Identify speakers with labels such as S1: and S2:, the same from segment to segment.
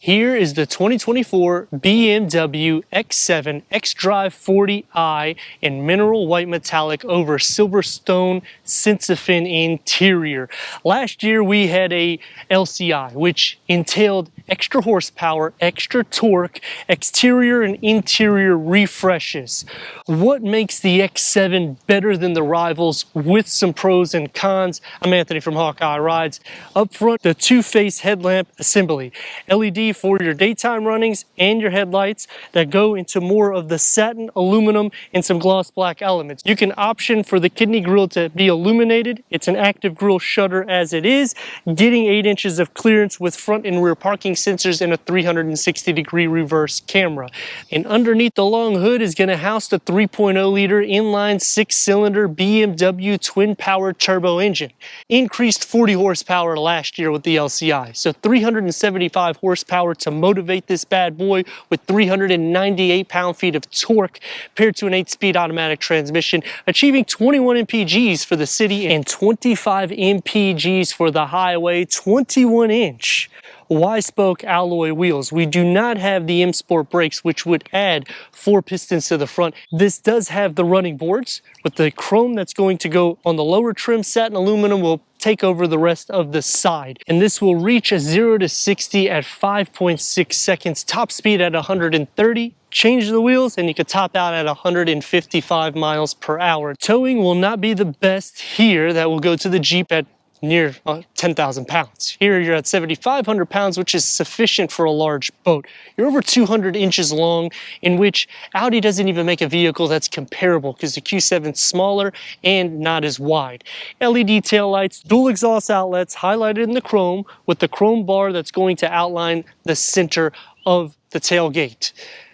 S1: Here is the 2024 BMW X7 xdrive40i in mineral white metallic over Silverstone Synthophane interior. Last year we had a LCI, which entailed extra horsepower, extra torque, exterior and interior refreshes. What makes the X7 better than the rivals with some pros and cons? I'm Anthony from Hawkeye Rides. Up front, the two-face headlamp assembly. LED for your daytime runnings and your headlights that go into more of the satin aluminum and some gloss black elements. You can option for the kidney grille to be illuminated. It's an active grille shutter as it is, getting 8 inches of clearance with front and rear parking sensors and a 360-degree reverse camera. And underneath the long hood is going to house the 3.0-liter inline-six cylinder BMW twin-power turbo engine. Increased 40 horsepower last year with the LCI, so 375 horsepower to motivate this bad boy with 398 pound-feet of torque paired to an 8-speed automatic transmission, achieving 21 mpgs for the city and 25 mpgs for the highway, 21-inch Y-spoke alloy wheels. We do not have the M Sport brakes, which would add 4 pistons to the front. This does have the running boards, but the chrome that's going to go on the lower trim satin aluminum will take over the rest of the side. And this will reach a 0 to 60 at 5.6 seconds, top speed at 130. Change the wheels and you could top out at 155 miles per hour. Towing will not be the best here. That will go to the Jeep at near 10,000 pounds. Here you're at 7,500 pounds, which is sufficient for a large boat. You're over 200 inches long, in which Audi doesn't even make a vehicle that's comparable because the Q7 is smaller and not as wide. LED taillights, dual exhaust outlets highlighted in the chrome with the chrome bar that's going to outline the center of the tailgate.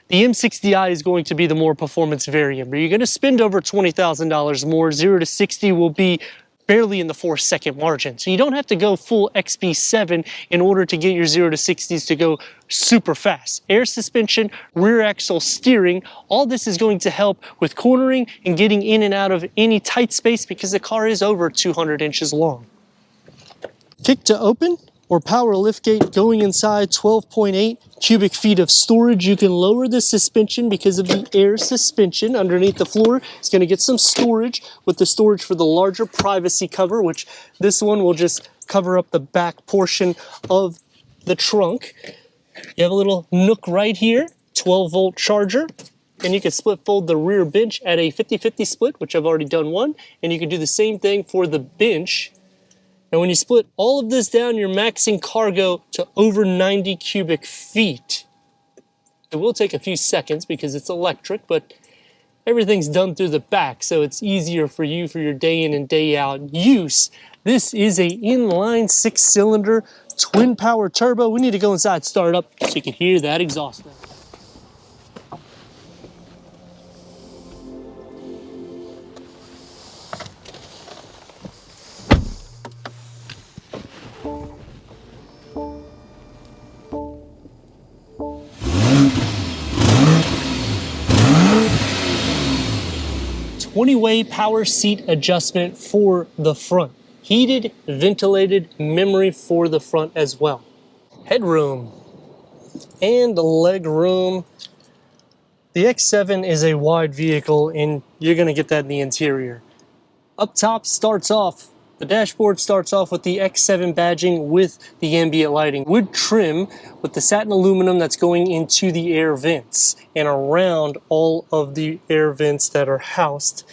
S1: The M60i is going to be the more performance variant, but you're going to spend over $20,000 more. 0 to 60 will be barely in the 4-second margin. So you don't have to go full XB7 in order to get your 0 to 60s to go super fast. Air suspension, rear axle steering, all this is going to help with cornering and getting in and out of any tight space because the car is over 200 inches long. Kick to open or power liftgate going inside, 12.8 cubic feet of storage. You can lower the suspension because of the air suspension underneath the floor. It's going to get some storage with the storage for the larger privacy cover, which this one will just cover up the back portion of the trunk. You have a little nook right here, 12-volt charger. And you can split fold the rear bench at a 50-50 split, which I've already done one. And you can do the same thing for the bench. And when you split all of this down, you're maxing cargo to over 90 cubic feet. It will take a few seconds because it's electric, but everything's done through the back, so it's easier for you for your day in and day out use. This is a inline 6-cylinder twin power turbo. We need to go inside, start it up so you can hear that exhaust. 20-way power seat adjustment for the front. Heated, ventilated memory for the front as well. Headroom and leg room. The X7 is a wide vehicle and you're going to get that in the interior. Up top the dashboard starts off with the X7 badging with the ambient lighting. Wood trim with the satin aluminum that's going into the air vents and around all of the air vents that are housed,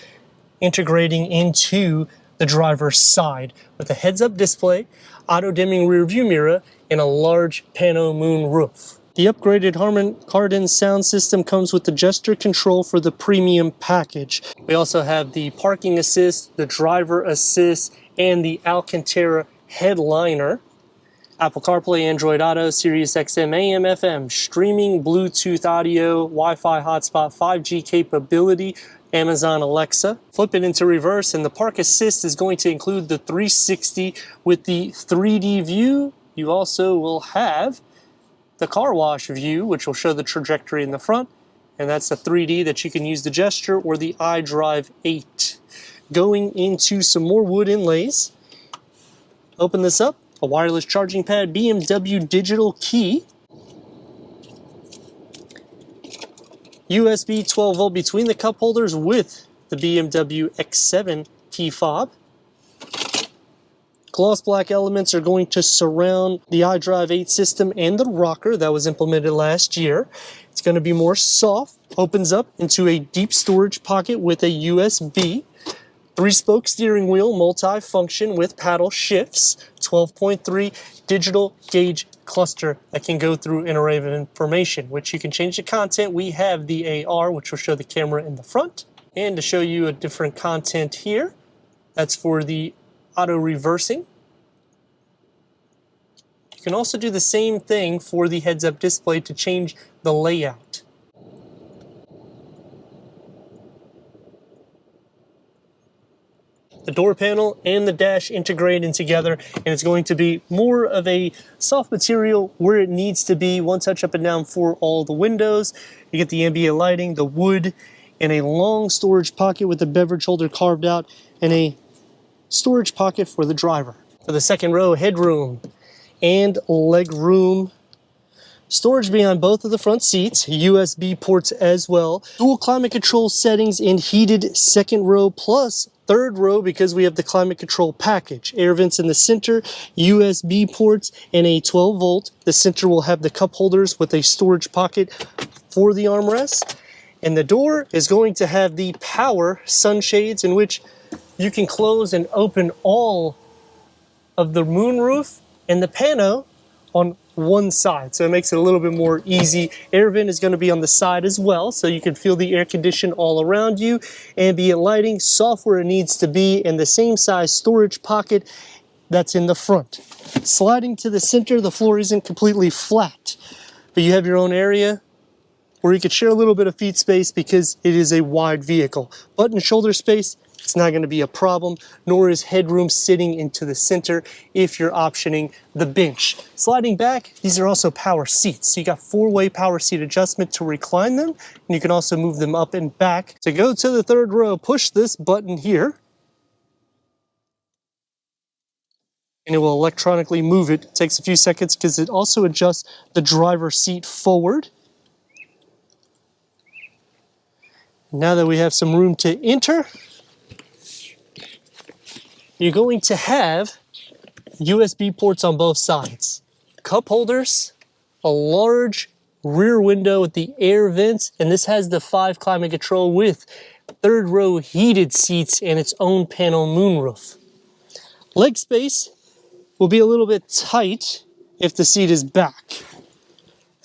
S1: integrating into the driver's side with a heads-up display, auto-dimming rear-view mirror, and a large pano moon roof. The upgraded Harman Kardon sound system comes with the gesture control for the premium package. We also have the parking assist, the driver assist, and the Alcantara headliner. Apple CarPlay, Android Auto, Sirius XM, AM, FM, streaming, Bluetooth audio, Wi-Fi hotspot, 5G capability, Amazon Alexa. Flip it into reverse and the park assist is going to include the 360 with the 3D view. You also will have the car wash view, which will show the trajectory in the front, and that's the 3D that you can use the gesture or the iDrive 8. Going into some more wood inlays. Open this up, a wireless charging pad, BMW digital key, USB 12 volt between the cup holders with the BMW X7 key fob. Gloss black elements are going to surround the iDrive 8 system and the rocker that was implemented last year. It's going to be more soft, opens up into a deep storage pocket with a USB, 3-spoke steering wheel, multi-function with paddle shifts, 12.3 digital gauge cluster that can go through an array of information, which you can change the content. We have the AR, which will show the camera in the front. And to show you a different content here, that's for the auto reversing. You can also do the same thing for the heads-up display to change the layout. The door panel and the dash integrate in together, and it's going to be more of a soft material where it needs to be. One touch up and down for all the windows. You get the ambient lighting, the wood, and a long storage pocket with the beverage holder carved out, and a storage pocket for the driver. For the second row, headroom and leg room. Storage behind both of the front seats, USB ports as well. Dual climate control settings and heated second row plus third row because we have the climate control package. Air vents in the center, USB ports, and a 12 volt. The center will have the cup holders with a storage pocket for the armrest. And the door is going to have the power sunshades in which you can close and open all of the moonroof and the pano on one side, so it makes it a little bit more easy. Air vent is going to be on the side as well, so you can feel the air condition all around you. Ambient lighting, soft where it needs to be, and the same size storage pocket that's in the front. Sliding to the center, the floor isn't completely flat, but you have your own area where you could share a little bit of feet space because it is a wide vehicle. Butt and shoulder space, it's not going to be a problem, nor is headroom sitting into the center if you're optioning the bench. Sliding back, these are also power seats. So you got 4-way power seat adjustment to recline them, and you can also move them up and back. To go to the third row, push this button here, and it will electronically move it. It takes a few seconds because it also adjusts the driver's seat forward. Now that we have some room to enter, you're going to have USB ports on both sides, cup holders, a large rear window with the air vents, and this has the 5 climate control with third row heated seats and its own panel moonroof. Leg space will be a little bit tight if the seat is back.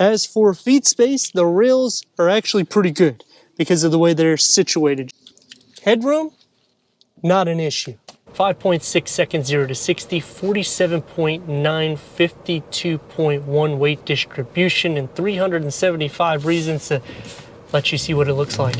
S1: As for feet space, the rails are actually pretty good because of the way they're situated. Headroom, not an issue. 5.6 seconds 0 to 60, 47.9, 52.1 weight distribution, and 375 reasons to let you see what it looks like.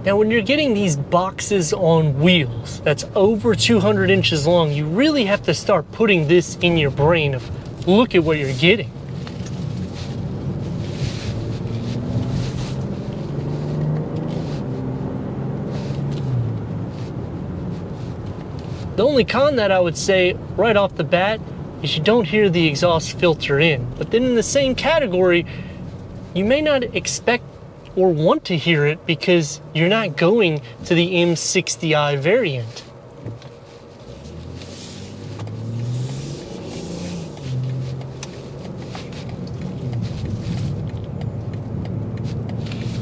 S1: Now, when you're getting these boxes on wheels that's over 200 inches long, you really have to start putting this in your brain of, look at what you're getting. The only con that I would say right off the bat is you don't hear the exhaust filter in. But then in the same category, you may not expect or want to hear it because you're not going to the M60i variant.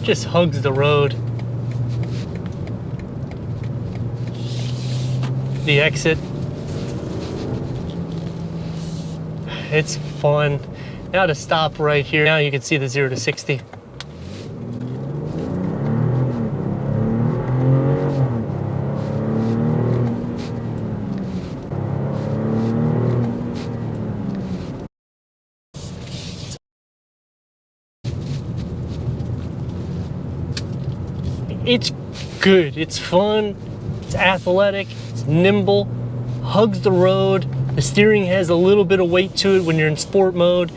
S1: Just hugs the road. The exit. It's fun. Now to stop right here. Now you can see the 0 to 60. It's good, it's fun, it's athletic, it's nimble, hugs the road, The steering has a little bit of weight to it when you're in sport mode.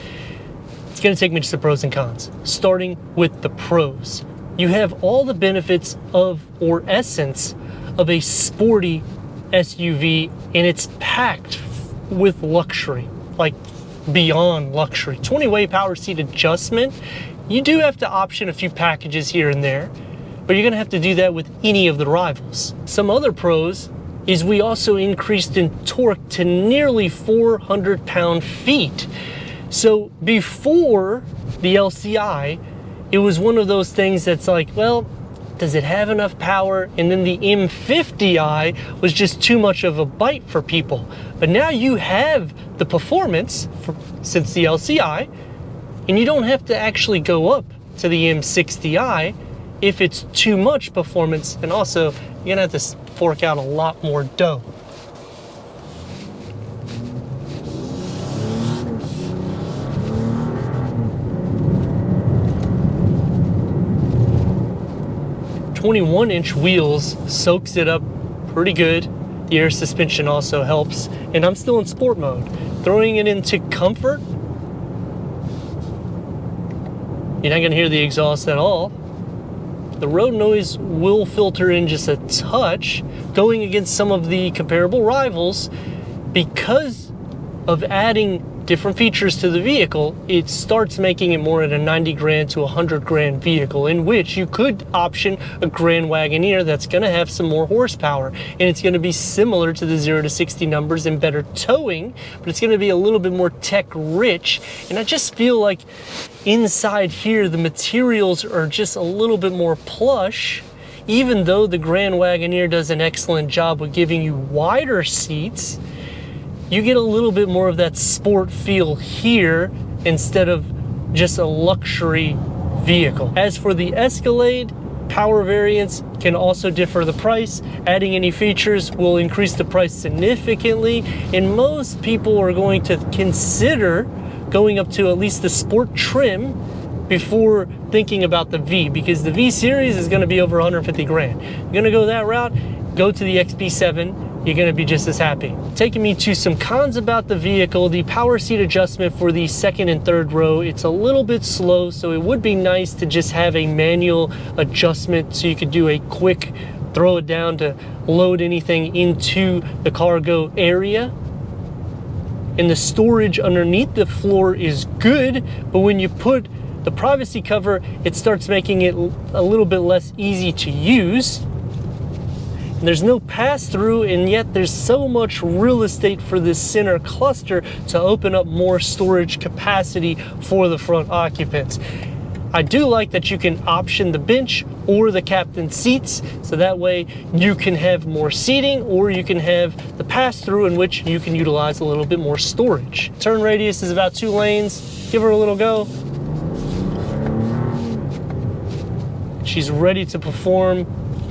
S1: It's gonna take me to the pros and cons. Starting with the pros. You have all the benefits of, or essence of, a sporty SUV, and it's packed with luxury, like beyond luxury. 20-way power seat adjustment. You do have to option a few packages here and there, but you're gonna have to do that with any of the rivals. Some other pros is we also increased in torque to nearly 400 pound-feet. So before the LCI, it was one of those things that's like, well, does it have enough power? And then the M50i was just too much of a bite for people. But now you have the performance since the LCI, and you don't have to actually go up to the M60i if it's too much performance, and also you're gonna have to fork out a lot more dough. "21-inch wheels soaks it up pretty good. The air suspension also helps, and I'm still in sport mode. Throwing it into comfort, you're not gonna hear the exhaust at all. The road noise will filter in just a touch. Going against some of the comparable rivals, because of adding different features to the vehicle, it starts making it more at a 90 grand to 100 grand vehicle, in which you could option a Grand Wagoneer that's gonna have some more horsepower, and it's gonna be similar to the 0 to 60 numbers and better towing, but it's gonna be a little bit more tech rich. And I just feel like inside here, the materials are just a little bit more plush, even though the Grand Wagoneer does an excellent job with giving you wider seats. You get a little bit more of that sport feel here instead of just a luxury vehicle. As for the Escalade, power variants can also differ the price. Adding any features will increase the price significantly, and most people are going to consider going up to at least the sport trim before thinking about the V, because the V series is going to be over 150 grand. You're going to go that route, go to the XB7. You're gonna be just as happy. Taking me to some cons about the vehicle, the power seat adjustment for the second and third row, it's a little bit slow, so it would be nice to just have a manual adjustment so you could do a quick throw it down to load anything into the cargo area. And the storage underneath the floor is good, but when you put the privacy cover, it starts making it a little bit less easy to use. There's no pass-through, and yet there's so much real estate for this center cluster to open up more storage capacity for the front occupants. I do like that you can option the bench or the captain seats, so that way you can have more seating, or you can have the pass-through in which you can utilize a little bit more storage. Turn radius is about 2 lanes. Give her a little go. She's ready to perform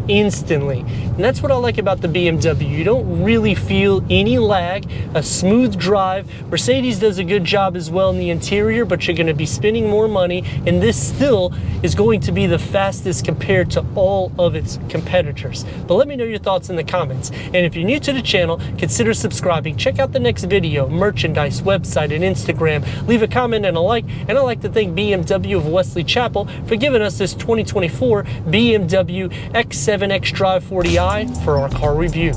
S1: instantly. And that's what I like about the BMW. You don't really feel any lag, a smooth drive. Mercedes does a good job as well in the interior, but you're gonna be spending more money, and this still is going to be the fastest compared to all of its competitors. But let me know your thoughts in the comments. And if you're new to the channel, consider subscribing. Check out the next video, merchandise, website, and Instagram. Leave a comment and a like. And I'd like to thank BMW of Wesley Chapel for giving us this 2024 BMW X7 xdrive40i for our car review.